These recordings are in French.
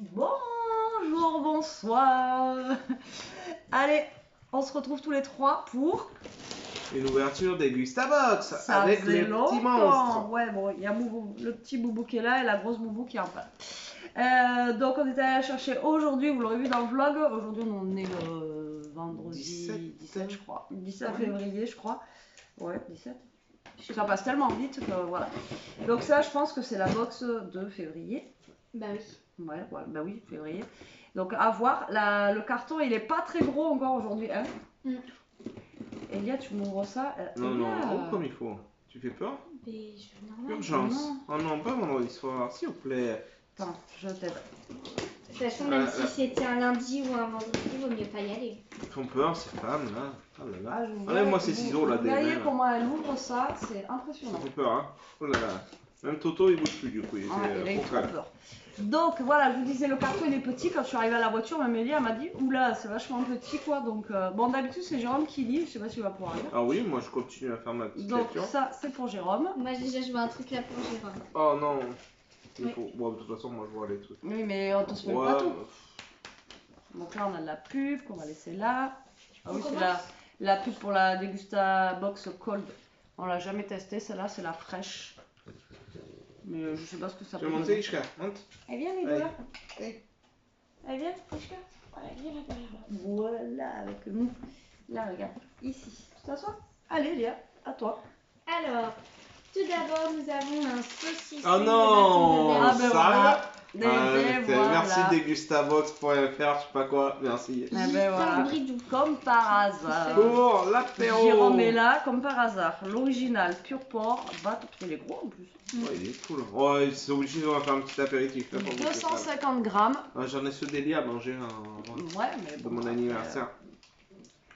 Bonjour, bonsoir. Allez, on se retrouve tous les trois pour une ouverture des Gustabox ça avec faisait les longtemps. petits monstres. Ouais, bon, il y a le petit boubou qui est là et la grosse boubou qui est en bas. Donc on est allé chercher aujourd'hui, vous l'aurez vu dans le vlog, aujourd'hui on est le vendredi 17 je crois, 17 février je crois. Ouais, 17. Ça passe tellement vite que voilà. Donc ça je pense que c'est la box de février. Bah oui. Ouais, bah oui, février. Donc à voir. Le carton il est pas très gros encore aujourd'hui. Hein. Elia, tu m'ouvres ça. Non, Elia... non, comme il faut. Tu fais peur? Mais je veux normal. Urgence. Oh non, pas vendredi soir, s'il vous plaît. Attends, je t'aide. De toute façon, même si c'était un lundi ou un vendredi, il vaut mieux pas y aller. Ils font peur, ces femmes là. Oh là là. Ah, Enlève-moi ces ciseaux là, vous des voyez mains. comment elle ouvre ça, c'est impressionnant. Ça fait peur, hein. Oh là là. Même Toto il bouge plus du coup. Il a eu trop peur. Donc voilà, je vous disais, le carton il est petit. Quand je suis arrivée à la voiture, même Elia m'a dit oula, c'est vachement petit quoi. Donc bon, d'habitude c'est Jérôme qui lit, je sais pas s'il va pouvoir lire. Ah oui, moi je continue à faire ma petite donc lecture. Ça c'est pour Jérôme. Moi déjà je vois un truc là pour Jérôme. Oh non. Il faut... Bon, de toute façon, moi je vois les trucs. Oui, mais on te spoil pas tout. Donc là on a de la pub qu'on va laisser là. Ah oui, c'est la pub pour la Degustabox Cold. On l'a jamais testé, celle-là c'est la fraîche. Mais je sais pas ce que ça peut dire. Tu veux monter, Ishka? Monte. Elle vient, les deux là. Elle vient, Ishka? Elle vient là. Voilà, avec nous. Là, regarde, ici. Tu t'assois? Allez, Léa, à toi. Alors, tout d'abord, nous avons un saucisson. Oh non! Ah ben voilà. Merci Degustabox.fr, je sais pas quoi, merci. Ah ben voilà. Comme par hasard. Pour l'apéro. Jérôme est là, comme par hasard. L'original, pur porc, il est gros en plus. Ouais, il est cool. Ouais, c'est obligé, on va faire un petit apéritif. Là, 250 grammes. Ah, j'en ai ce délire à manger de mon anniversaire.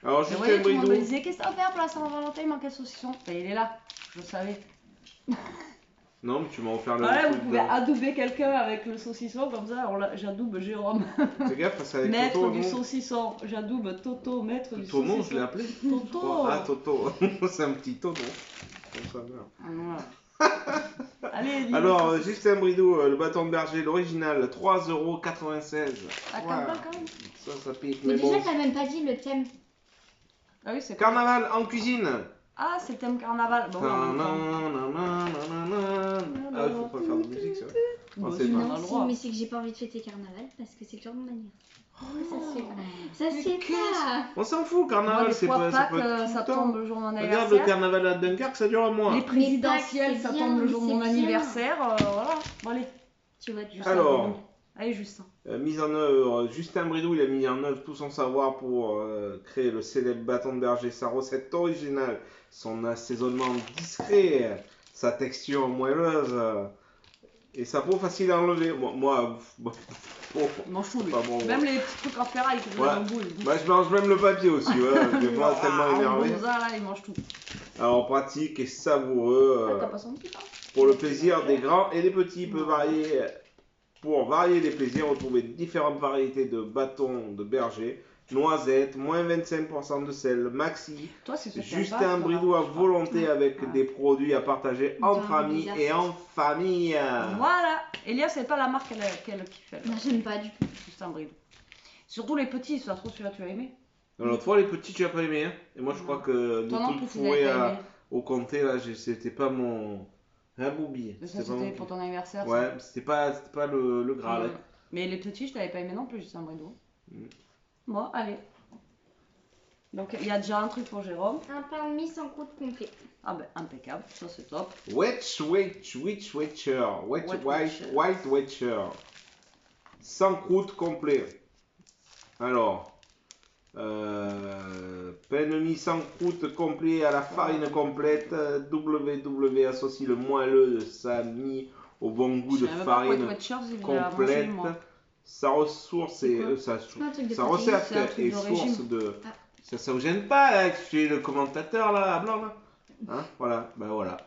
Alors, juste un bridou. Tout le monde me disait, qu'est-ce que tu vas faire pour la Saint-Valentin? Il manquait le saucisson. Ben, il est là, je le savais. Non, mais tu m'as offert le. Ouais, vous pouvez adouber quelqu'un avec le saucisson, comme ça, j'adoube Jérôme. Fais gaffe, parce qu'avec maître Toto, du saucisson. J'adoube Toto, maître du saucisson. Tonon, je l'ai appelé. Toto. Ah, Toto. C'est un petit Tonon. Comme ça, voilà. Allez, alors, Justin Bridou, le bâton de berger, l'original, 3,96 €. Ah, quand même. Ça pique. Mais déjà, t'as même pas dit le thème. Ah oui, c'est Carnaval en cuisine. Ah, c'est thème carnaval. Bon, ah, il faut pas faire de musique, ça. Bon, non, mais c'est que j'ai pas envie de fêter carnaval parce que c'est le jour de mon anniversaire. Ça se fait pas. On s'en fout, carnaval, c'est pas ça tombe le jour de mon anniversaire. Regarde le carnaval à Dunkerque, ça dure un mois. Les présidentielles, ça tombe le jour de mon anniversaire. Voilà. Bon, allez. Tu vois, alors, allez, Justin. Mise en œuvre, Justin Bridou, il a mis en œuvre tout son savoir pour créer le célèbre bâton de berger. Sa recette originale, son assaisonnement discret, sa texture moelleuse et sa peau facile à enlever. Moi m'en fous, lui. Bon, même les petits trucs en ferraille qui ouais. Bah, je mange même le papier aussi, ouais. Je vais pas tellement énervé. Là, il mange tout. Alors, pratique et savoureux. T'as pas son petit pain? Pour le plaisir des grands et des petits, il peut varier. Pour varier les plaisirs, retrouvez différentes variétés de bâtons de berger, noisettes, moins 25% de sel, maxi. Toi, Justin Bridou à volonté avec des produits à partager entre amis et en famille. Voilà. Elia, c'est pas la marque qu'elle kiffe. Non, j'aime pas du tout. Justin Bridou. Surtout les petits, ça se trouve, celui-là, tu as aimé. L'autre fois, les petits, tu as pas aimé. Hein. Et moi, je crois que les trucs fourrés au comté, là, c'était pas mon. Un boubi. C'était pour ton anniversaire. Ouais, c'était pas le Graal. Ouais. Mais les petits, je t'avais pas aimé non plus, Justin Bridou. Bon, allez. Donc, il y a déjà un truc pour Jérôme. Un pain de mie sans croûte complet. Ah ben, impeccable, ça c'est top. White Watcher. Sans croûte complet. Alors, pain de mie sans croûte complet à la farine complète. WW associe le moelleux de sa mie au bon goût de farine complète. Sa ressource et sa recette est source de. Ça vous gêne pas là que je suis le commentateur là, blanc là, hein, voilà, ben voilà.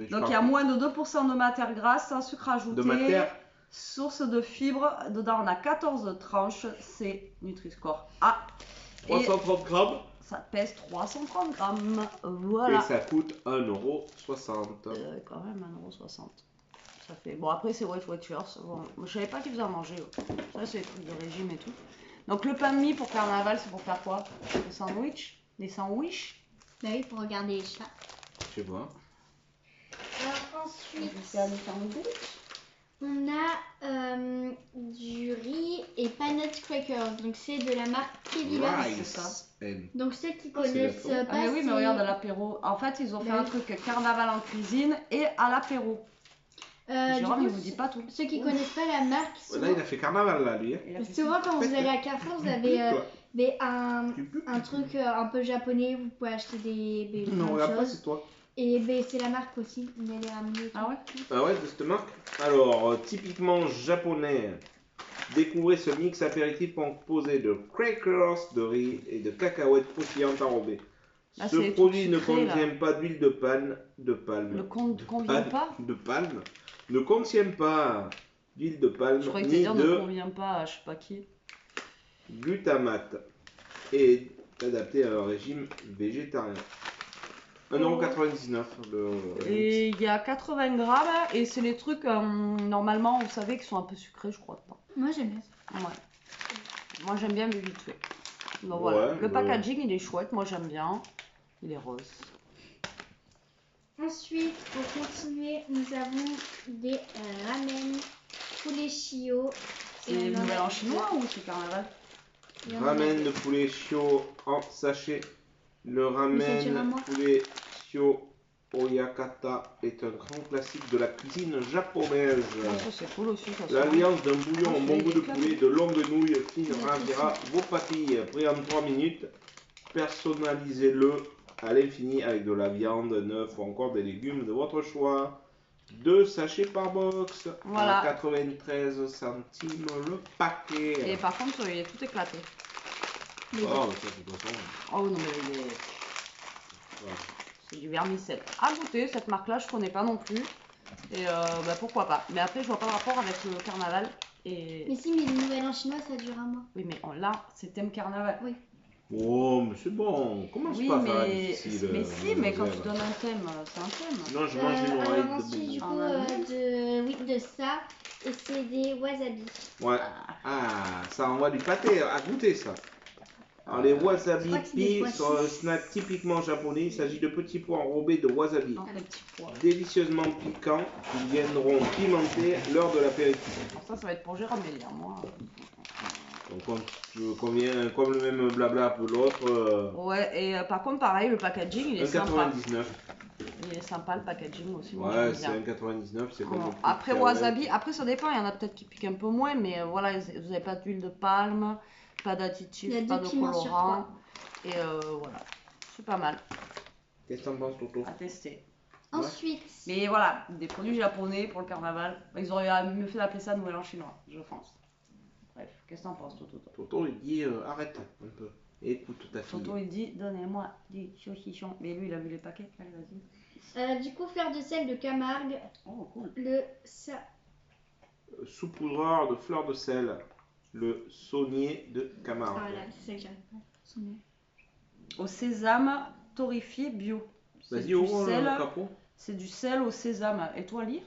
Donc il y a moins de 2% de matière grasse, sans sucre ajouté. De matière. Source de fibres, dedans on a 14 tranches, c'est Nutri-Score A. 330 grammes. Ça pèse 330 grammes, voilà. Et ça coûte 1,60 €. Quand même 1,60 €. Ça fait... Bon, après, c'est Weight Watchers. Bon, je savais pas qu'ils faisaient à manger. Ça, c'est des trucs de régime et tout. Donc, le pain de mie pour carnaval, c'est pour faire quoi? Des sandwichs? Des sandwichs? Bah oui, pour regarder les chats. Je sais pas. Alors, ensuite, Faire des sandwichs. on a du riz et peanut crackers. Donc, c'est de la marque Kevilas. c'est ça. Donc, ceux qui connaissent pas. Ah, mais oui, mais regarde à l'apéro. En fait, ils ont fait un truc carnaval en cuisine et à l'apéro. Jérôme, il vous dit pas tout. Ceux qui connaissent pas la marque. Souvent... Là, il a fait carnaval, là, lui. Souvent, quand vous allez à Carrefour, vous avez un truc un peu japonais. Vous pouvez acheter des non, regarde pas, c'est toi. Et c'est la marque aussi. On allait ramener. Ah ouais? Ah ouais, de cette marque. Alors, typiquement japonais. Découvrez ce mix apéritif composé de crackers, de riz et de cacahuètes croustillantes enrobées. Ce produit ne contient pas d'huile de palme. Ne contient pas d'huile de palme. Je croyais que tu dire ne convient pas à je sais pas qui. Glutamate. Et adapté à un régime végétarien. 1,99 €. Et il y a 80 grammes et c'est les trucs, normalement, vous savez, qui sont un peu sucrés, je crois. Moi, j'aime bien ça. Ouais. Moi, j'aime bien, mais vite fait. Donc voilà. Le packaging, il est chouette. Moi, j'aime bien. Il est rose. Ensuite, pour continuer, nous avons des ramen poulet chio. C'est nouvelle en chinois ou c'est carnaval? Ramen de poulet chio en sachet. Le ramen poulet chio oyakata est un grand classique de la cuisine japonaise. Ça, c'est cool aussi. L'alliance d'un bouillon en bon goût de poulet, de longues nouilles fines ravira vos papilles. Pris en 3 minutes, personnalisez-le à l'infini avec de la viande, neuf ou encore des légumes de votre choix. 2 sachets par box, voilà. À 93 centimes le paquet. Et par contre, il est tout éclaté. Oh, mais ça, de toute façon. Oh non, mais il est... Ouais. C'est du vermicelle. À goûter, cette marque-là, je connais pas non plus. Et bah, pourquoi pas. Mais après, je vois pas le rapport avec le carnaval. Et... Mais si, mais le nouvel an chinois, ça dure un mois. Oui, mais là, c'est thème carnaval. Oui. Oh, mais c'est bon, commence pas à faire difficile. Mais si, mais quand tu donnes un thème, c'est un thème. Non, je mange une oreille de ensuite, du coup, de ça, et c'est des wasabi. Ouais. Ah, ça envoie du pâté, à goûter ça. Alors, les wasabi pis sont un snack typiquement japonais. Il s'agit de petits pois enrobés de wasabi. Délicieusement piquants, qui viendront pimenter lors de l'apéritif. Ça va être pour Jérôme et moi. Donc, comme le même blabla que l'autre. Ouais, et par contre, pareil, le packaging, il est sympa. 1,99 €. Il est sympa le packaging aussi. Ouais, c'est 1,99 €, c'est comme. Après, wasabi, après ça dépend, il y en a peut-être qui piquent un peu moins, mais voilà, vous n'avez pas d'huile de palme, pas d'additif, pas de colorant. Et voilà, c'est pas mal. Qu'est-ce que t'en penses, Toto? À tester. Ensuite. Mais voilà, des produits japonais pour le carnaval. Ils auraient mieux fait d'appeler ça Nouvel An chinois, je pense. Bref, qu'est-ce que t'en penses, Toto? Toto, il dit arrête un peu. Écoute ta fille. Toto, il dit donnez-moi du saucisson. Mais lui, il a vu les paquets. Allez, vas-y. Du coup, fleur de sel de Camargue. Oh, cool. Saupoudreur de fleur de sel. Le saunier de Camargue. Ah là, c'est ça que j'arrive pas. Au sésame torréfié bio. Vas-y, ouvre le capot. C'est du sel au sésame. Et toi, lire?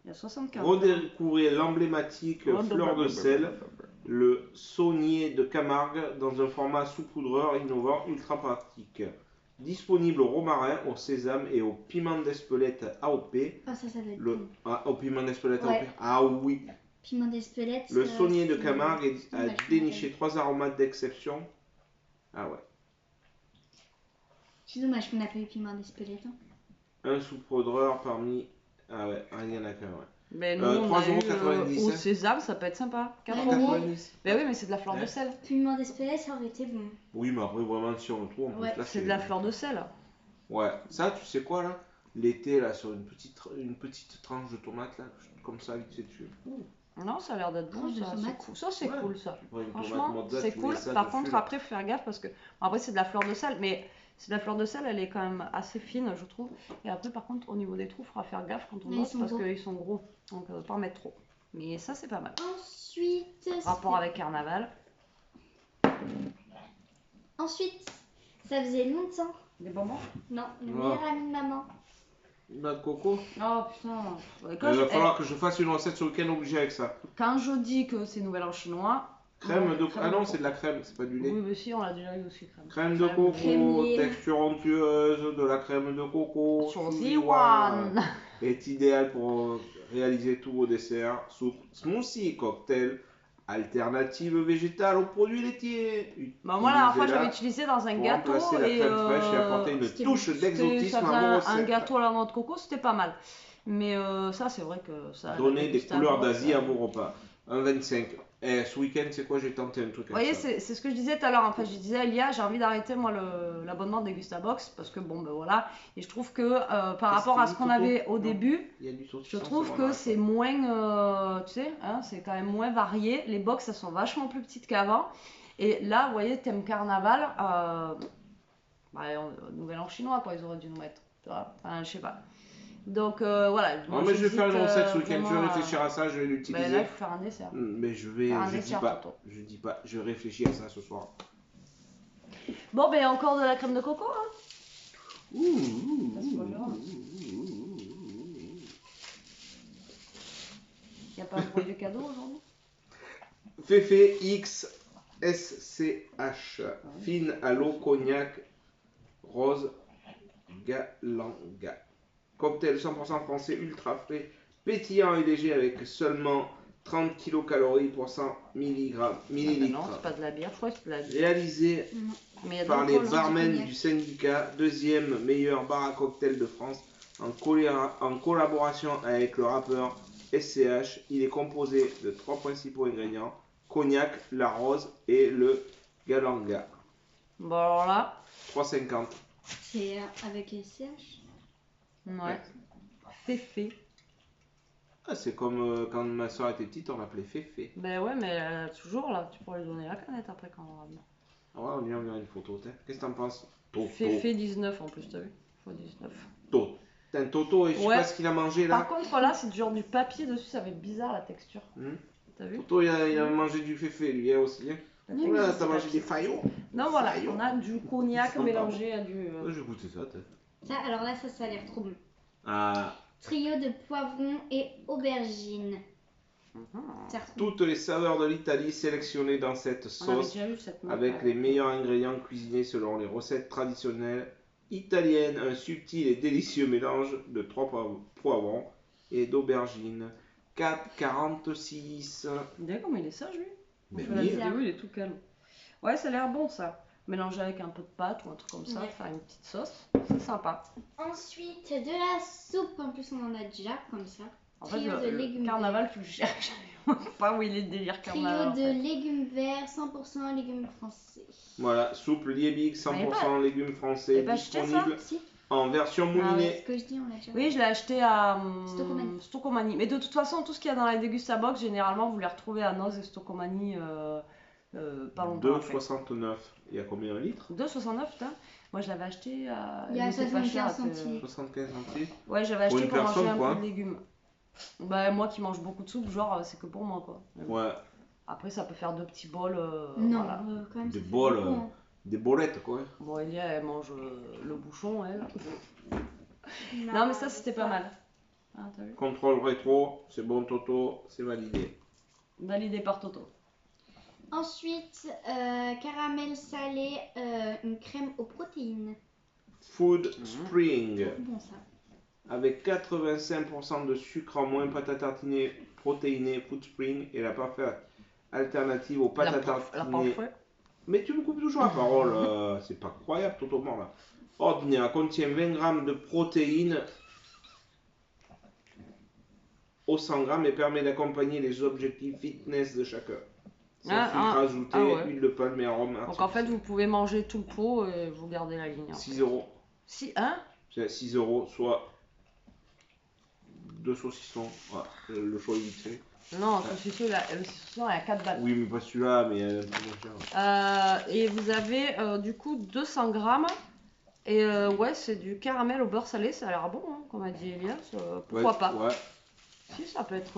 Il y a 75. Redécouvrez l'emblématique fleur de sel, le saunier de Camargue, dans un format saupoudreur innovant ultra pratique. Disponible au romarin, au sésame et au piment d'Espelette AOP. Ah, ça doit être au piment d'Espelette AOP. Ah oui. Piment d'Espelette. Le saunier de Camargue a déniché 3 aromates d'exception. Ah ouais. C'est dommage qu'on n'a pas eu piment d'Espelette. Hein. Un saupoudreur parmi. Ah ouais, il y en a qu'un, ouais. Mais nous, on a eu, au sésame, ça peut être sympa. 4 €. Ben oui, mais c'est de la fleur de sel. Piment d'Espelette, ça aurait été bon. Oui, mais après, vraiment, si on le trouve, on peut se lâcher. C'est de la fleur de sel. Ouais, ça, tu sais quoi, là? L'été, là, sur une petite tranche de tomate, là, comme ça, vite fait dessus. Non, ça a l'air d'être bon, ça. C'est cool. Ça, c'est cool, ça. Franchement, c'est cool. Par contre, après, faut faire gaffe parce que. Après, c'est de la fleur de sel, mais. C'est de la fleur de sel, elle est quand même assez fine, je trouve. Et après, par contre, au niveau des trous, il faudra faire gaffe quand on bosse parce qu'ils sont gros. Donc, pas en mettre trop. Mais ça, c'est pas mal. Ensuite. Rapport avec carnaval. Ensuite, ça faisait longtemps. Des bonbons? Non, le meilleur ami de maman. Noix de coco. Oh putain. Il va falloir que je fasse une recette ce week-end obligé avec ça. Quand je dis que c'est nouvel an chinois. Crème de coco. Ah non, c'est de la crème, c'est pas du lait. Oui, mais si, on l'a déjà eu aussi. Crème de coco, texture onctueuse, de la crème de coco. One est idéal pour réaliser tous vos desserts, soupe, smoothie, cocktail, alternative végétale aux produits laitiers. Bah moi la dernière fois j'avais utilisé dans un gâteau la crème fraîche et apporter une touche d'exotisme à vos recettes. Un gâteau à la noix de coco, c'était pas mal. Mais ça c'est vrai que ça... Donner des couleurs d'Asie à vos repas. 1,25. Ce week-end, c'est quoi? J'ai tenté un truc. Vous voyez, c'est ce que je disais tout à l'heure. En fait, je disais à Elia, j'ai envie d'arrêter moi l'abonnement de Gustabox parce que bon, ben voilà. Et je trouve que par rapport à ce qu'on avait au début, je trouve que c'est moins, tu sais, hein, c'est quand même moins varié. Les box, elles sont vachement plus petites qu'avant. Et là, vous voyez, thème carnaval, nouvel an chinois, quoi, ils auraient dû nous mettre. Tu vois, enfin, je sais pas. Donc voilà. Non, mais je vais faire une recette ce week-end, je vais réfléchir à ça, je vais l'utiliser. Ben là, il faut faire un dessert. Mais je vais, je dis pas, je réfléchis à ça ce soir. Bon, ben encore de la crème de coco, hein. Il n'y a pas un produit cadeau aujourd'hui? Féfé X SCH, fine à l'eau, cognac, rose, galanga. Cocktail 100% français, ultra frais, pétillant et léger avec seulement 30 kcal pour 100 millilitres. Non, c'est pas de la bière, je crois que c'est de la bière. Réalisé par les barmen du syndicat, deuxième meilleur bar à cocktail de France, en collaboration avec le rappeur SCH. Il est composé de 3 principaux ingrédients, cognac, la rose et le galanga. Bon alors là... 3,50. C'est avec SCH? Ouais. Féfé. Ah, c'est comme quand ma soeur était petite, on l'appelait Féfé. Ben ouais, mais toujours là, tu pourrais lui donner la canette après quand on aura bien. Ah ouais, on y enverra une photo. Qu'est-ce que t'en penses? Féfé 19 en plus, t'as vu? Fois 19. T'as un Toto et je sais pas ce qu'il a mangé là. Par contre, là, c'est du genre du papier dessus, ça va être bizarre la texture. T'as vu? Toto, il a mangé du Féfé, lui aussi. Là, t'as mangé des faillots. Non, voilà, on a du cognac mélangé à du. Je vais goûter ça, Ça, alors là, ça a l'air trop bon. Ah. Trio de poivrons et aubergines. Toutes les saveurs de l'Italie sélectionnées dans cette sauce avec les meilleurs ingrédients cuisinés selon les recettes traditionnelles italiennes. Un subtil et délicieux mélange de 3 poivrons et d'aubergines. 4,46. Vous voyez comme il est sage lui? Mais la vidéo, il est tout calme. Ouais, ça a l'air bon ça. Mélanger avec un peu de pâte ou un truc comme ça, faire une petite sauce, c'est sympa. Ensuite, de la soupe, en plus on en a déjà comme ça. En fait, le carnaval, tu le cherches. Pas où il est le délire carnaval. Trio de légumes verts, 100% légumes français. Voilà, soupe Liebig, 100% légumes français, disponible en version moulinée. C'est ce que je dis, on l'a déjà. Oui, je l'ai acheté à Stocomanie. Mais de toute façon, tout ce qu'il y a dans la Dégustabox, généralement, vous les retrouvez à Noz et Stocomanie pas longtemps. 2,69. Il y a combien de litres? 2,69, putain. Moi, je l'avais acheté à... Il y a 75 centimes. 75 centimes. Ouais, j'avais acheté pour manger un peu de légumes. Bah, moi qui mange beaucoup de soupe, genre, c'est que pour moi, quoi. Ouais. Après, ça peut faire 2 petits bols. Non, voilà. quand même. Des bols, des bolettes, quoi. Bon, Elia, elle mange le bouchon, elle. Non, mais ça, c'était pas mal. Ah, t'as vu? Contrôle rétro, c'est bon, Toto, c'est validé. Validé par Toto. Ensuite, caramel salé, une crème aux protéines. Food Spring. Bon ça. Avec 85% de sucre en moins, pâte à tartiner protéinée, Food Spring est la parfaite alternative aux pâtes à tartiner. Mais tu me coupes toujours la parole, c'est pas croyable, Toto mort là. Ordinaire, contient 20 grammes de protéines au 100 grammes et permet d'accompagner les objectifs fitness de chacun. Sans filtre ajouté, huile de palme et arôme. Donc en fait, vous pouvez manger tout le pot et vous gardez la ligne. 6 €. C'est 6 €, soit 2 saucissons. Voilà, le choix est vite fait. Non, le saucisson, il est à 4 balles. Oui, mais pas celui-là, mais un peu moins cher. Et vous avez du coup 200 grammes. Et ouais, c'est du caramel au beurre salé. Ça a l'air bon, hein, comme a dit Elias. Pourquoi pas? Ouais. Si, ça peut être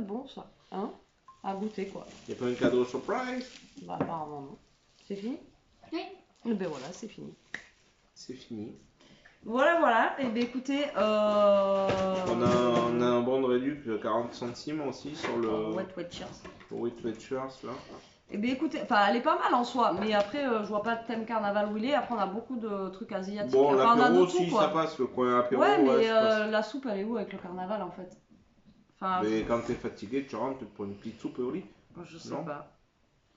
bon, ça. Hein, à goûter, quoi. Y'a pas un cadeau surprise? Bah, apparemment, non. C'est fini? Oui. Et ben voilà, c'est fini. C'est fini. Voilà. Et bien écoutez, on a un bon de réduc de 40 centimes aussi sur le Wet Watchers. Wet Watchers là. Et bien écoutez, enfin elle est pas mal en soi, mais après je vois pas de thème carnaval où il est. Après on a beaucoup de trucs asiatiques. Bon, enfin, l'apéro aussi ça passe, le coin apéro. Ouais, mais la soupe elle est où avec le carnaval en fait? Enfin, mais quand t'es fatigué, tu rentres pour une petite soupe au lit. Je sais pas.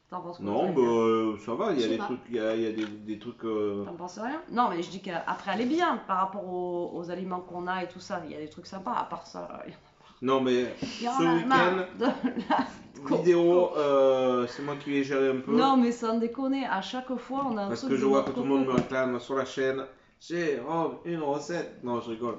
T'en penses quoi? Non, bah ça va, il y a des trucs. Il y a des trucs. T'en penses rien? Non, mais je dis qu'après elle est bien par rapport aux aliments qu'on a et tout ça. Il y a des trucs sympas, à part ça. Non, mais ce week-end, vidéo, c'est moi qui vais gérer un peu. Non, mais sans déconner, à chaque fois on a un Parce que je vois que tout le monde me réclame sur la chaîne. Jérôme, une recette. Non, je rigole.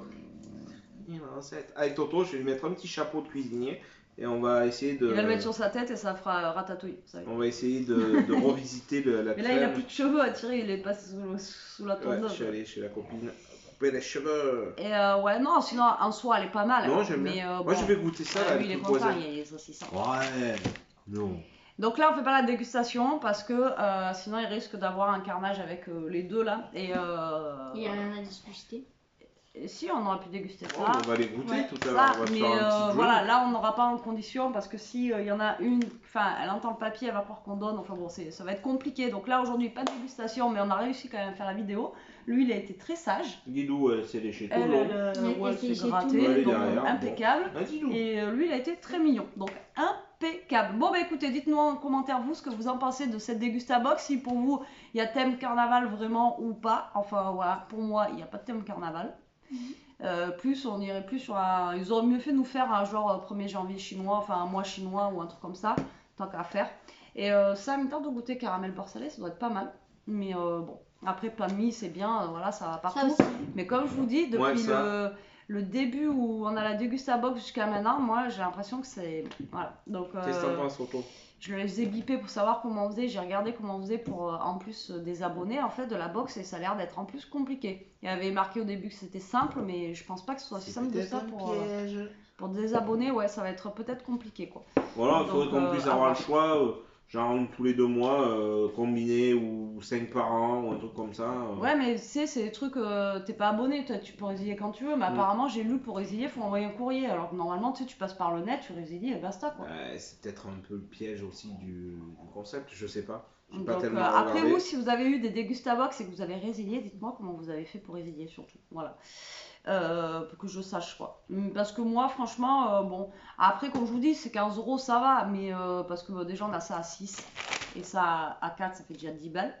Une recette. Avec Toto, je vais lui mettre un petit chapeau de cuisinier. Et on va essayer de. Il va le mettre sur sa tête et ça fera ratatouille. On va essayer de revisiter la crème. Mais là, il a plus de cheveux à tirer, il est passé sous la tondeuse. Ouais, je suis allé chez la copine couper les cheveux. Et ouais, non, sinon en soi, elle est pas mal. Non, j'aime bien. Moi, je vais goûter ça là. Lui, il est content, il y a les saucissons. Ouais, non. Donc là, on fait pas la dégustation parce que sinon, il risque d'avoir un carnage avec les deux là. Et il y a rien à discuter. Et si, on aurait pu déguster ça. On va les goûter tout à l'heure. Mais voilà, là, on n'aura pas en condition parce que si il y en a une, enfin, elle entend le papier, elle va croire qu'on donne. Enfin bon, ça va être compliqué. Donc là, aujourd'hui, pas de dégustation, mais on a réussi quand même à faire la vidéo. Lui, il a été très sage. Guidou, c'est léché tout long. Elle s'est grattée, donc impeccable. Bon. Et lui, il a été très mignon. Donc impeccable. Bon, bah écoutez, dites-nous en commentaire, vous, ce que vous en pensez de cette Dégustabox. Si pour vous, il y a thème carnaval vraiment ou pas. Enfin, voilà, pour moi, il n'y a pas de thème carnaval. Plus on irait plus sur un. Ils auraient mieux fait de nous faire un genre 1er janvier chinois, enfin un mois chinois ou un truc comme ça, tant qu'à faire. Et ça me tente de goûter caramel beurre salé, ça doit être pas mal. Mais bon, après pain de mie c'est bien, voilà, ça va partout. Mais comme je vous dis, depuis le début où on a la Dégustabox jusqu'à maintenant, moi j'ai l'impression que c'est. Voilà. Donc. Qu'est-ce que t'en penses, Otto ? Je les ai bipés pour savoir comment on faisait. J'ai regardé comment on faisait pour en plus des abonnés en fait de la box et ça a l'air d'être en plus compliqué. Il y avait marqué au début que c'était simple, mais je pense pas que ce soit si simple de ça pour des abonnés. Ouais, ça va être peut-être compliqué quoi. Voilà, il faudrait qu'on puisse avoir le choix. Genre une tous les 2 mois, combiné ou 5 par an ou un truc comme ça. Ouais, mais tu sais, c'est des trucs, t'es pas abonné, toi, tu peux résilier quand tu veux, mais apparemment j'ai lu pour résilier, faut envoyer un courrier, alors que normalement tu sais, tu passes par le net, tu résilies et basta quoi. C'est peut-être un peu le piège aussi du concept, je sais pas. Donc, après vous, si vous avez eu des Dégustabox et que vous avez résilié, dites-moi comment vous avez fait pour résilier surtout, voilà. Pour que je sache quoi. Parce que moi franchement, bon, après comme je vous dis c'est 15 € ça va, mais parce que déjà on a ça à 6 et ça à 4 ça fait déjà 10 balles,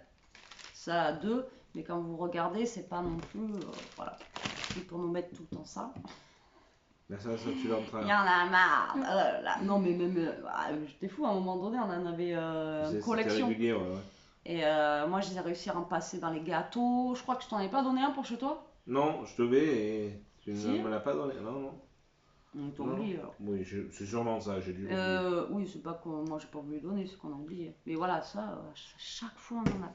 ça à 2, mais quand vous regardez c'est pas non plus, voilà, et pour nous mettre tout le temps ça. Là, ça tu vas en train. Il y en a marre. Non mais même, j'étais fou à un moment donné on en avait une collection. Régulier, ouais. Et moi j'ai réussi à en passer dans les gâteaux, je crois que je t'en ai pas donné un pour chez toi. Non, je devais et tu ne me l'as pas donné. Non. On t'oublie alors. Oui, c'est sûrement ça, j'ai dû. Oui, c'est pas que moi j'ai pas voulu donner, c'est qu'on a oublié. Mais voilà, ça, chaque fois on en a.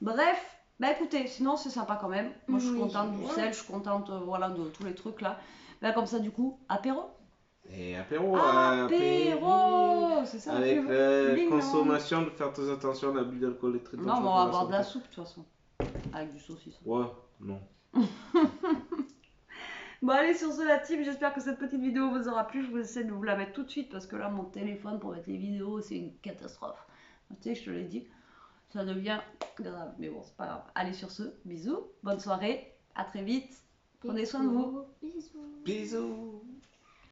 Bref, bah écoutez, sinon c'est sympa quand même. Moi je suis contente du sel, je suis contente voilà, de tous les trucs là. Bah comme ça du coup, apéro. Et apéro, c'est ça. Avec la consommation, de faire très attention à l'abus d'alcool et très dangereux. Non, mais on va avoir de la soupe de toute façon. Avec du saucisson. Ouais, non. Bon allez sur ce la team, j'espère que cette petite vidéo vous aura plu, je vous essaie de vous la mettre tout de suite parce que là mon téléphone pour mettre les vidéos c'est une catastrophe. Tu sais, je te l'ai dit, ça devient grave, mais bon c'est pas grave. Allez sur ce, bisous, bonne soirée, à très vite, prenez soin de vous. Bisous. Bisous.